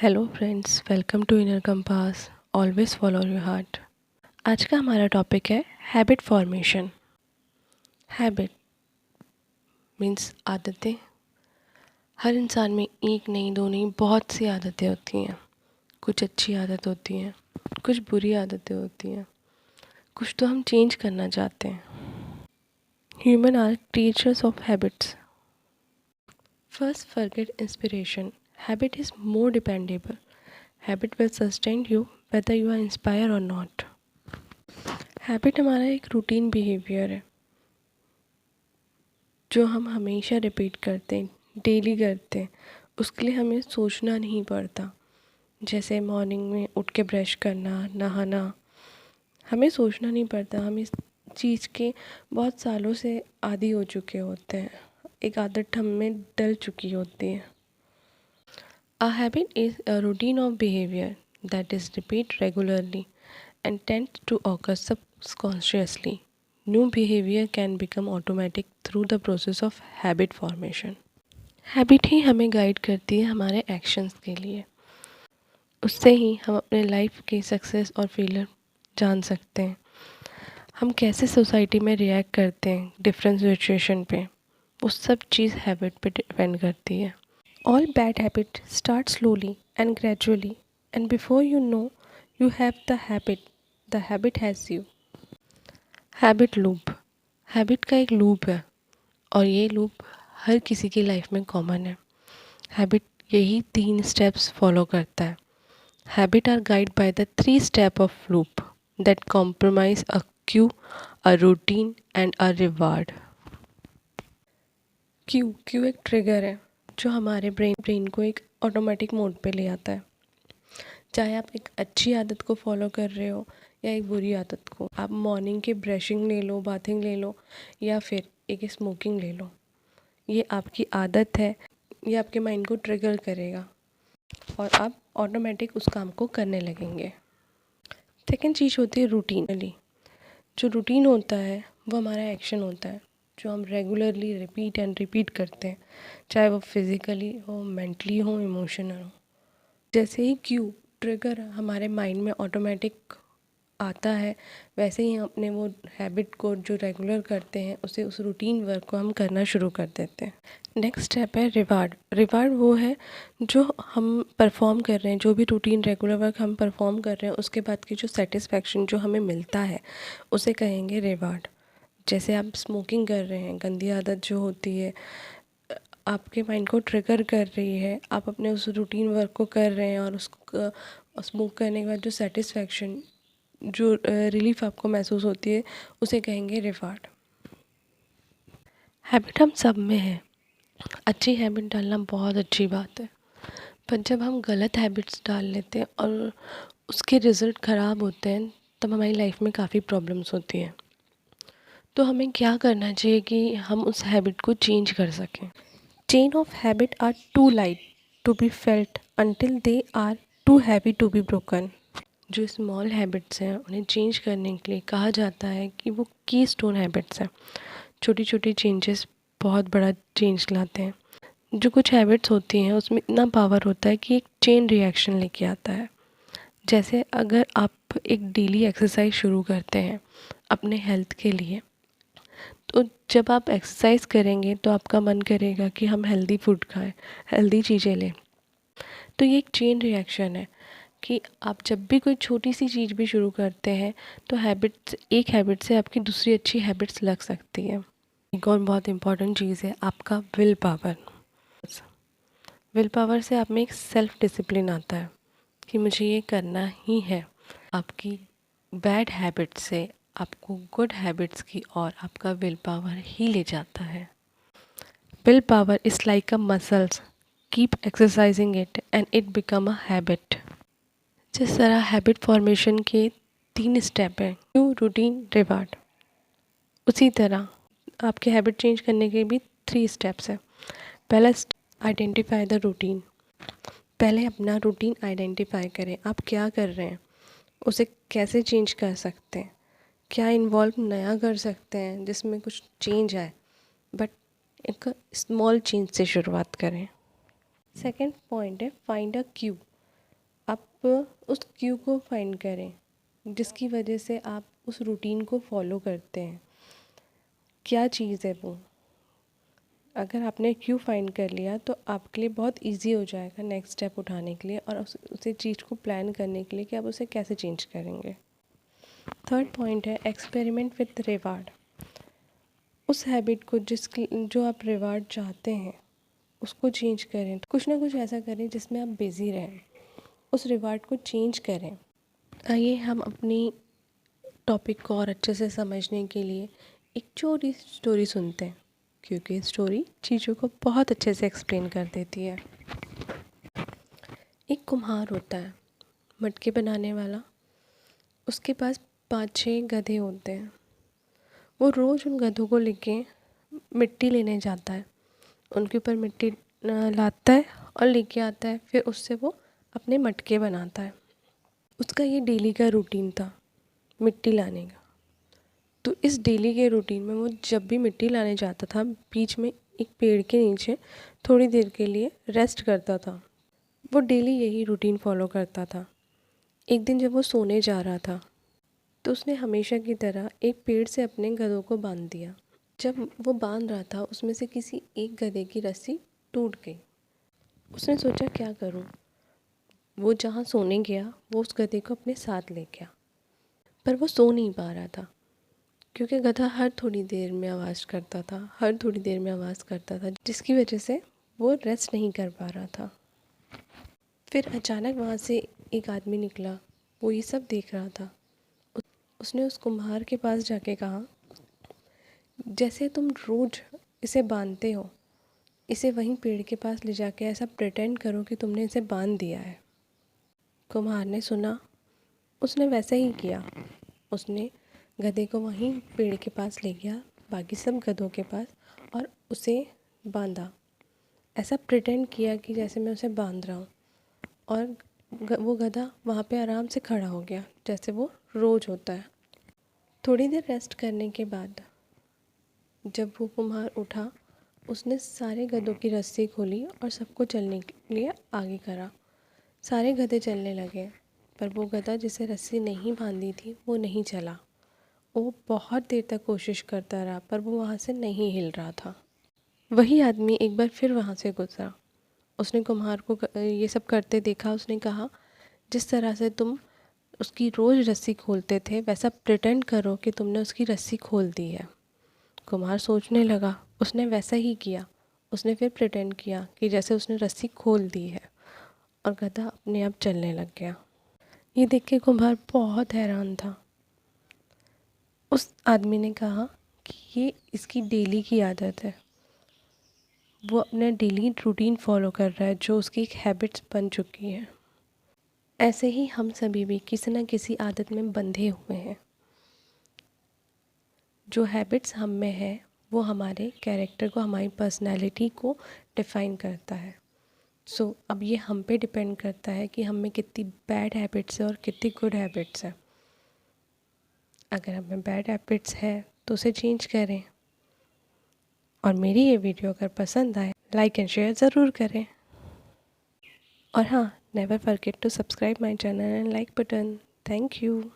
Hello friends, welcome to inner compass. Always follow your heart. आज का हमारा topic है हैबिट फॉर्मेशन। हैबिट मीन्स आदतें। हर इंसान में एक नहीं, दो नहीं, बहुत सी आदतें होती हैं। कुछ अच्छी आदत होती हैं, कुछ बुरी आदतें होती हैं, कुछ तो हम चेंज करना चाहते हैं। Human are creatures of habits. First, forget inspiration. Habit is more dependable. Habit will sustain you whether you are inspired or not। Habit हमारा एक रूटीन बिहेवियर है जो हम हमेशा रिपीट करते हैं, डेली करते हैं। उसके लिए हमें सोचना नहीं पड़ता। जैसे मॉर्निंग में उठ के ब्रश करना, नहाना, हमें सोचना नहीं पड़ता। हम इस चीज़ के बहुत सालों से आदी हो चुके होते हैं। एक आदत हम में डल चुकी होती है। A habit is a routine of behaviour that is repeat regularly and tend to occur subconsciously. New behavior can become automatic through the process of habit formation. Habit ही हमें गाइड करती है हमारे एक्शंस के लिए। उससे ही हम अपने लाइफ के सक्सेस और फेलियर जान सकते हैं। हम कैसे सोसाइटी में रिएक्ट करते हैं डिफरेंट सिचुएशन पे, वो सब चीज़ हैबिट पे डिपेंड करती है। All bad habit start slowly and gradually and before you know you have the habit has you. Habit loop. Habit का एक लूप है और ये लूप हर किसी की लाइफ में कॉमन है। हैबिट यही 3 स्टेप्स फॉलो करता है। Habit are guide by the 3 step of loop that compromise a cue, a routine and a reward. Cue एक ट्रिगर है जो हमारे ब्रेन को एक ऑटोमेटिक मोड पे ले आता है। चाहे आप एक अच्छी आदत को फॉलो कर रहे हो या एक बुरी आदत को। आप मॉर्निंग की ब्रशिंग ले लो, बाथिंग ले लो, या फिर एक स्मोकिंग ले लो। ये आपकी आदत है, ये आपके माइंड को ट्रिगर करेगा और आप ऑटोमेटिक उस काम को करने लगेंगे। सेकेंड चीज़ होती है रूटीन। जो रूटीन होता है वो हमारा एक्शन होता है जो हम रेगुलरली रिपीट एंड रिपीट करते हैं, चाहे वो फिज़िकली हो, मेंटली हो, इमोशनल हो। जैसे ही क्यू ट्रिगर हमारे माइंड में ऑटोमेटिक आता है, वैसे ही हम अपने वो हैबिट को जो रेगुलर करते हैं उसे उस रूटीन वर्क को हम करना शुरू कर देते हैं। नेक्स्ट स्टेप है रिवार्ड। रिवार्ड वो है जो हम परफॉर्म कर रहे हैं, जो भी रूटीन रेगुलर वर्क हम परफॉर्म कर रहे हैं उसके बाद की जो सेटिस्फेक्शन जो हमें मिलता है उसे कहेंगे रिवार्ड। जैसे आप स्मोकिंग कर रहे हैं, गंदी आदत जो होती है आपके माइंड को ट्रिगर कर रही है, आप अपने उस रूटीन वर्क को कर रहे हैं और उसको स्मोक करने के बाद जो सेटिस्फेक्शन, जो रिलीफ आपको महसूस होती है उसे कहेंगे रिवार्ड। हैबिट हम सब में है। अच्छी हैबिट डालना बहुत अच्छी बात है, पर जब हम गलत हैबिट्स डाल लेते हैं और उसके रिज़ल्ट ख़राब होते हैं तब हमारी लाइफ में काफ़ी प्रॉब्लम्स होती हैं। तो हमें क्या करना चाहिए कि हम उस हैबिट को चेंज कर सकें। Chain of habit are too light to be felt until they are too heavy to be broken. जो स्मॉल हैबिट्स हैं उन्हें चेंज करने के लिए कहा जाता है कि वो की स्टोन हैबिट्स हैं। छोटी छोटी चेंजेस बहुत बड़ा चेंज लाते हैं। जो कुछ हैबिट्स होती हैं उसमें इतना पावर होता है कि एक चेन रिएक्शन लेके आता है। जैसे अगर आप एक डेली एक्सरसाइज शुरू करते हैं अपने हेल्थ के लिए, तो जब आप एक्सरसाइज करेंगे तो आपका मन करेगा कि हम हेल्दी फूड खाएं, हेल्दी चीज़ें लें। तो ये एक चेन रिएक्शन है कि आप जब भी कोई छोटी सी चीज़ भी शुरू करते हैं तो एक हैबिट से आपकी दूसरी अच्छी हैबिट्स लग सकती है। एक और बहुत इम्पॉर्टेंट चीज़ है आपका विल पावर। विल पावर से आप में एक सेल्फ डिसिप्लिन आता है कि मुझे ये करना ही है। आपकी बैड हैबिट से आपको गुड हैबिट्स की और आपका विल पावर ही ले जाता है। Will power is like a muscles, keep exercising it and it become a habit. जिस तरह हैबिट फॉर्मेशन के 3 स्टेप हैं, क्यू, रूटीन, रिवार्ड, उसी तरह आपके हैबिट चेंज करने के भी 3 स्टेप्स हैं। पहला आइडेंटिफाई द रूटीन। पहले अपना रूटीन आइडेंटिफाई करें, आप क्या कर रहे हैं, उसे कैसे चेंज कर सकते हैं, क्या इन्वॉल्व नया कर सकते हैं जिसमें कुछ चेंज आए, बट एक स्मॉल चेंज से शुरुआत करें। सेकेंड पॉइंट है फाइंड अ क्यू। आप उस क्यू को फाइंड करें जिसकी वजह से आप उस रूटीन को फॉलो करते हैं। क्या चीज़ है वो? अगर आपने क्यू फाइंड कर लिया तो आपके लिए बहुत इजी हो जाएगा नेक्स्ट स्टेप उठाने के लिए और उसे चीज़ को प्लान करने के लिए कि आप उसे कैसे चेंज करेंगे। थर्ड पॉइंट है एक्सपेरिमेंट विथ रिवार्ड। उस हैबिट को जो आप रिवार्ड चाहते हैं उसको चेंज करें। कुछ ना कुछ ऐसा करें जिसमें आप बिज़ी रहें, उस रिवार्ड को चेंज करें। आइए हम अपनी टॉपिक को और अच्छे से समझने के लिए एक छोटी स्टोरी सुनते हैं, क्योंकि स्टोरी चीज़ों को बहुत अच्छे से एक्सप्लेन कर देती है। एक कुम्हार होता है, मटके बनाने वाला। उसके पास 5-6 गधे होते हैं। वो रोज़ उन गधों को लेके मिट्टी लेने जाता है, उनके ऊपर मिट्टी लाता है और लेके आता है। फिर उससे वो अपने मटके बनाता है। उसका ये डेली का रूटीन था मिट्टी लाने का। तो इस डेली के रूटीन में वो जब भी मिट्टी लाने जाता था, बीच में एक पेड़ के नीचे थोड़ी देर के लिए रेस्ट करता था। वो डेली यही रूटीन फॉलो करता था। एक दिन जब वो सोने जा रहा था तो उसने हमेशा की तरह एक पेड़ से अपने गधों को बांध दिया। जब वो बांध रहा था उसमें से किसी एक गधे की रस्सी टूट गई। उसने सोचा क्या करूं? वो जहाँ सोने गया वो उस गधे को अपने साथ ले गया, पर वो सो नहीं पा रहा था क्योंकि गधा हर थोड़ी देर में आवाज़ करता था, जिसकी वजह से वो रेस्ट नहीं कर पा रहा था। फिर अचानक वहाँ से एक आदमी निकला, वो ये सब देख रहा था। उसने उस कुम्हार के पास जाके कहा, जैसे तुम रोज़ इसे बांधते हो, इसे वहीं पेड़ के पास ले जाके ऐसा प्रिटेंड करो कि तुमने इसे बांध दिया है। कुम्हार ने सुना, उसने वैसा ही किया। उसने गधे को वहीं पेड़ के पास ले गया, बाकी सब गधों के पास, और उसे बांधा। ऐसा प्रिटेंड किया कि जैसे मैं उसे बांध रहा हूँ, और वो गधा वहाँ पे आराम से खड़ा हो गया जैसे वो रोज़ होता है। थोड़ी देर रेस्ट करने के बाद जब वो कुम्हार उठा, उसने सारे गधों की रस्सी खोली और सबको चलने के लिए आगे करा। सारे गधे चलने लगे, पर वो गधा जिसे रस्सी नहीं बांधी थी वो नहीं चला। वो बहुत देर तक कोशिश करता रहा, पर वो वहाँ से नहीं हिल रहा था। वही आदमी एक बार फिर वहाँ से गुजरा। उसने कुम्हार को ये सब करते देखा। उसने कहा, जिस तरह से तुम उसकी रोज़ रस्सी खोलते थे, वैसा प्रिटेंड करो कि तुमने उसकी रस्सी खोल दी है। कुम्हार सोचने लगा, उसने वैसा ही किया। उसने फिर प्रिटेंड किया कि जैसे उसने रस्सी खोल दी है, और गधा अपने आप चलने लग गया। ये देख के कुम्हार बहुत हैरान था। उस आदमी ने कहा कि ये इसकी डेली की आदत है, वो अपना डेली रूटीन फॉलो कर रहा है जो उसकी एक हैबिट्स बन चुकी है। ऐसे ही हम सभी भी किसी न किसी आदत में बंधे हुए हैं। जो हैबिट्स हम में है वो हमारे कैरेक्टर को, हमारी पर्सनैलिटी को डिफ़ाइन करता है। अब ये हम पे डिपेंड करता है कि हम में कितनी बैड हैबिट्स है और कितनी गुड हैबिट्स है। अगर हम में बैड हैबिट्स है तो उसे चेंज करें। और मेरी ये वीडियो अगर पसंद आए, लाइक एंड शेयर ज़रूर करें। और हाँ, never forget to subscribe my channel and like button. Thank you.